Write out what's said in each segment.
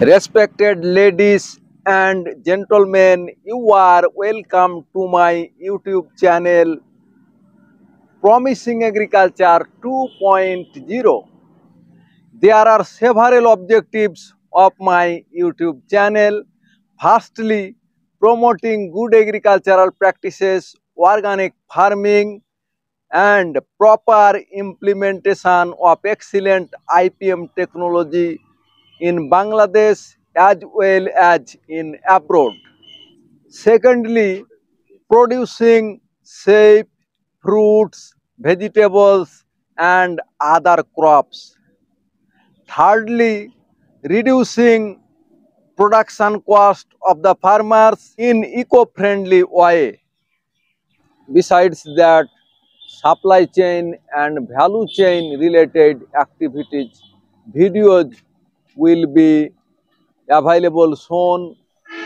Respected ladies and gentlemen, you are welcome to my YouTube channel Promising Agriculture 2.0. There are several objectives of my YouTube channel. Firstly, promoting good agricultural practices, organic farming, and proper implementation of excellent IPM technology in Bangladesh as well as in abroad. Secondly, producing safe fruits, vegetables, and other crops. Thirdly, reducing production cost of the farmers in eco-friendly way. Besides that, supply chain and value chain related activities videos will be available soon.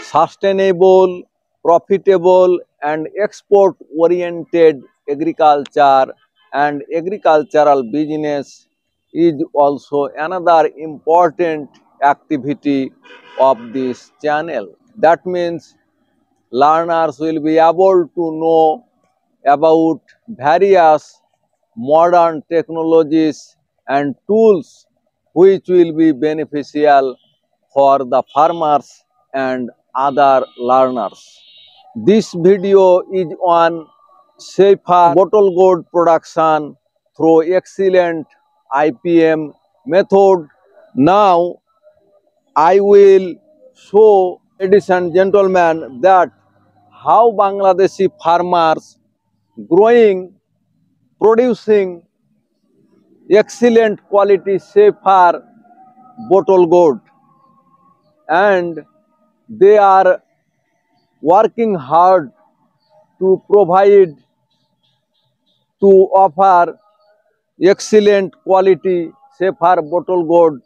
Sustainable, profitable and export oriented agriculture and agricultural business is also another important activity of this channel. That means learners will be able to know about various modern technologies and tools which will be beneficial for the farmers and other learners. This video is on safer bottle gourd production through excellent IPM method. Now I will show, ladies and gentlemen, that how Bangladeshi farmers growing, producing excellent quality safer bottle gourd, and they are working hard to provide, to offer excellent quality safer bottle gourd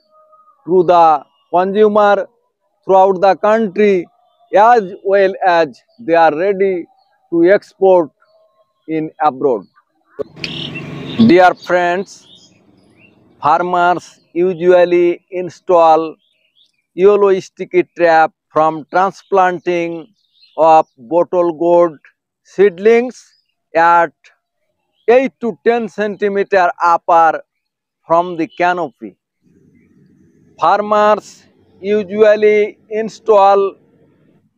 to the consumer throughout the country, as well as they are ready to export in abroad. Dear friends, farmers usually install yellow sticky trap from transplanting of bottle gourd seedlings at 8 to 10 centimeter upper from the canopy. Farmers usually install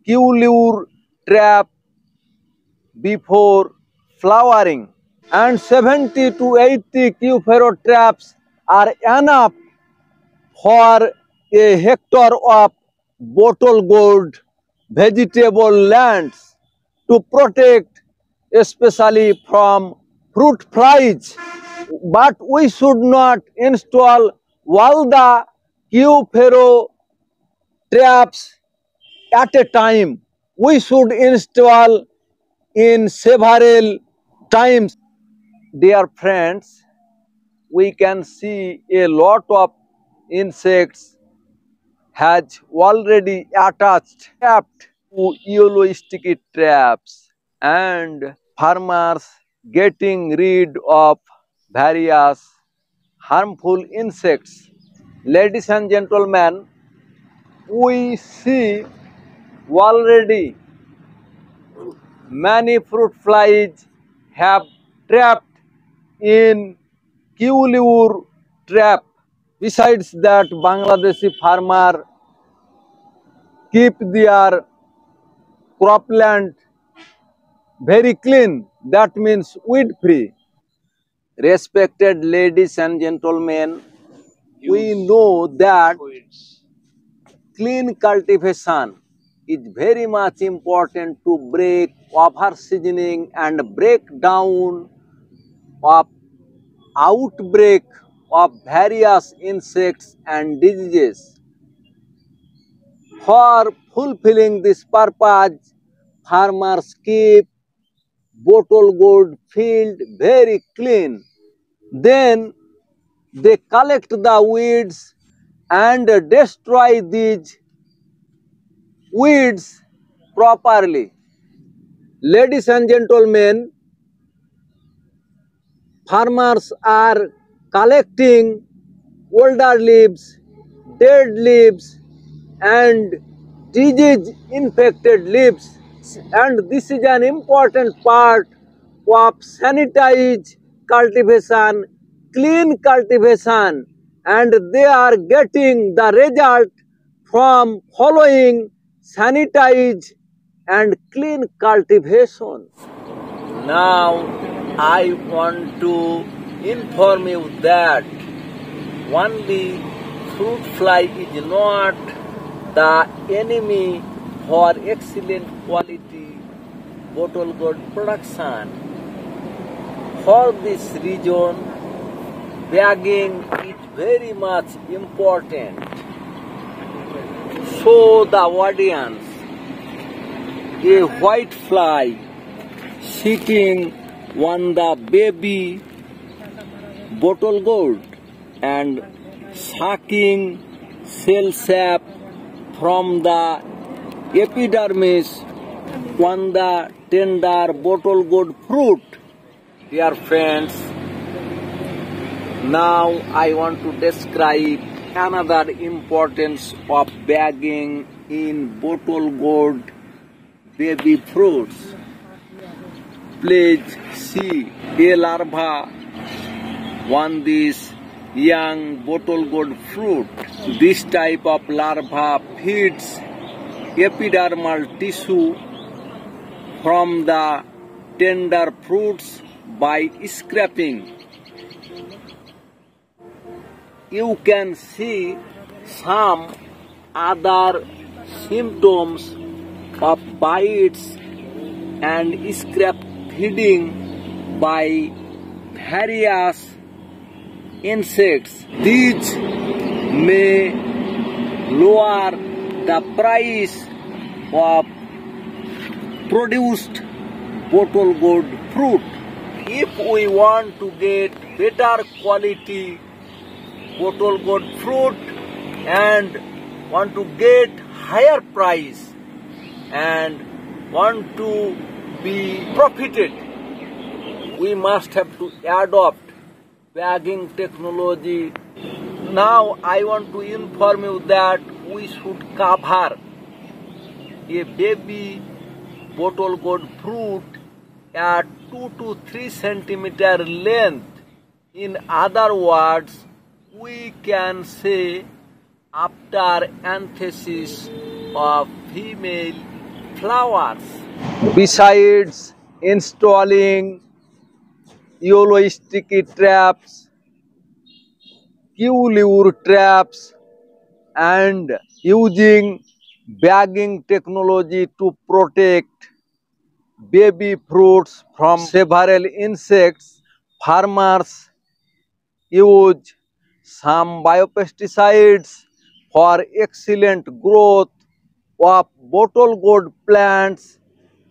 Q-lure trap before flowering, and 70 to 80 Q-ferro traps are enough for a hectare of bottle gourd vegetable lands to protect especially from fruit flies. But we should not install all the Q-ferro traps at a time. We should install in several times. Dear friends, we can see a lot of insects has already attached trapped to yellow sticky traps, and farmers getting rid of various harmful insects. Ladies and gentlemen, we see already many fruit flies have trapped in Q-lure trap. Besides that, Bangladeshi farmer keep their cropland very clean. That means weed free. Respected ladies and gentlemen, we know that clean cultivation is very much important to break over seasoning and break down of outbreak of various insects and diseases. For fulfilling this purpose, farmers keep bottle gourd field very clean. Then they collect the weeds and destroy these weeds properly. Ladies and gentlemen, farmers are collecting older leaves, dead leaves, and disease infected leaves, and this is an important part of sanitize cultivation, clean cultivation, and they are getting the result from following sanitize and clean cultivation. Now I want to inform you that only fruit fly is not the enemy for excellent quality bottle gold production. For this reason, bagging is very much important. Show the audience a white fly sitting on the baby bottle gold and sucking cell sap from the epidermis on the tender bottle gold fruit. Dear friends, now I want to describe another importance of bagging in bottle gold baby fruits. Please see a larva on this young bottle gold fruit. This type of larva feeds epidermal tissue from the tender fruits by scraping. You can see some other symptoms of bites and scrap feeding by various insects. These may lower the price of produced bottle gold fruit. If we want to get better quality bottle gold fruit and want to get higher price and want to be profited, we must have to adopt bagging technology. Now I want to inform you that we should cover a baby bottle gold fruit at 2 to 3 centimeter length. In other words, we can say after anthesis of female flowers. Besides installing yellow sticky traps, Q-lure traps, and using bagging technology to protect baby fruits from several insects, farmers use some biopesticides for excellent growth of bottle gold plants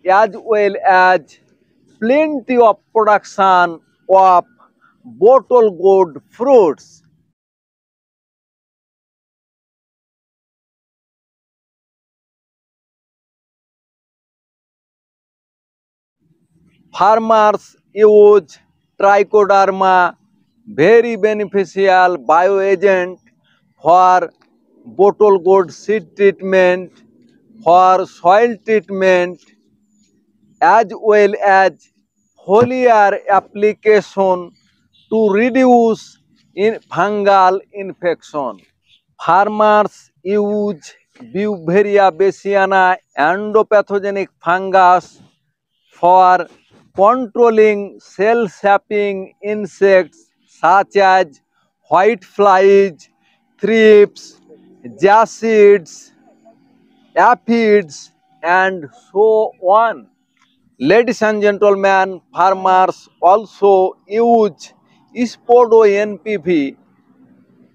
as well as plenty of production of bottle gold fruits. Farmers use trichoderma, very beneficial bioagent for bottle gold seed treatment, for soil treatment, as well as foliar application to reduce fungal infection. Farmers use Beauveria bassiana endopathogenic fungus for controlling cell sapping insects such as white flies, thrips, jassids, aphids, and so on. Ladies and gentlemen, farmers also use Spodo NPV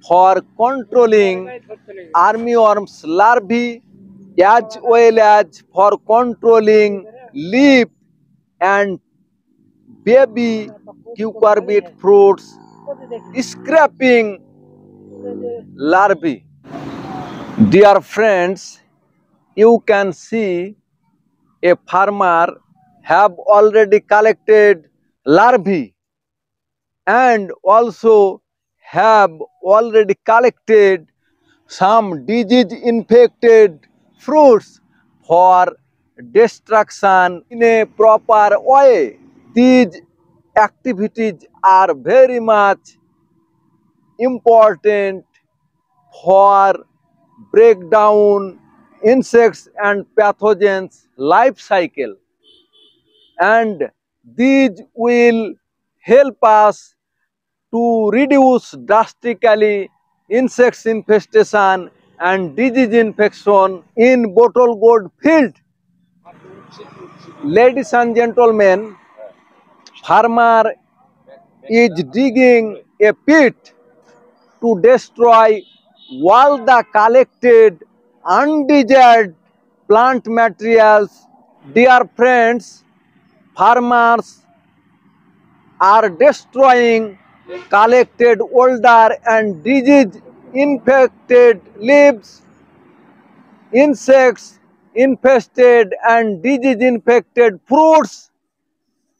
for controlling armyworms larvae as well as for controlling leaf and baby cucurbit fruits scraping larvae. Dear friends, you can see a farmer have already collected larvae and also have already collected some disease infected fruits for destruction in a proper way. These activities are very much important for break down insects and pathogens life cycle, and these will help us to reduce drastically insects infestation and disease infection in bottle gourd field. Ladies and gentlemen, farmer is digging a pit to destroy all the collected undesired plant materials. Dear friends, farmers are destroying collected older and disease infected leaves, insects infested and disease infected fruits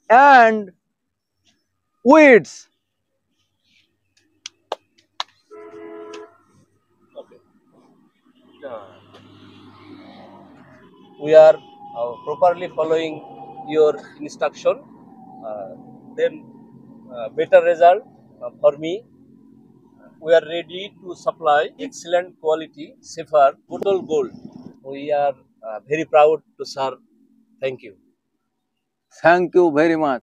and weeds. We are properly following your instruction, then better result for me. We are ready to supply excellent quality, safer bottle gold. We are very proud to serve. Thank you. Thank you very much.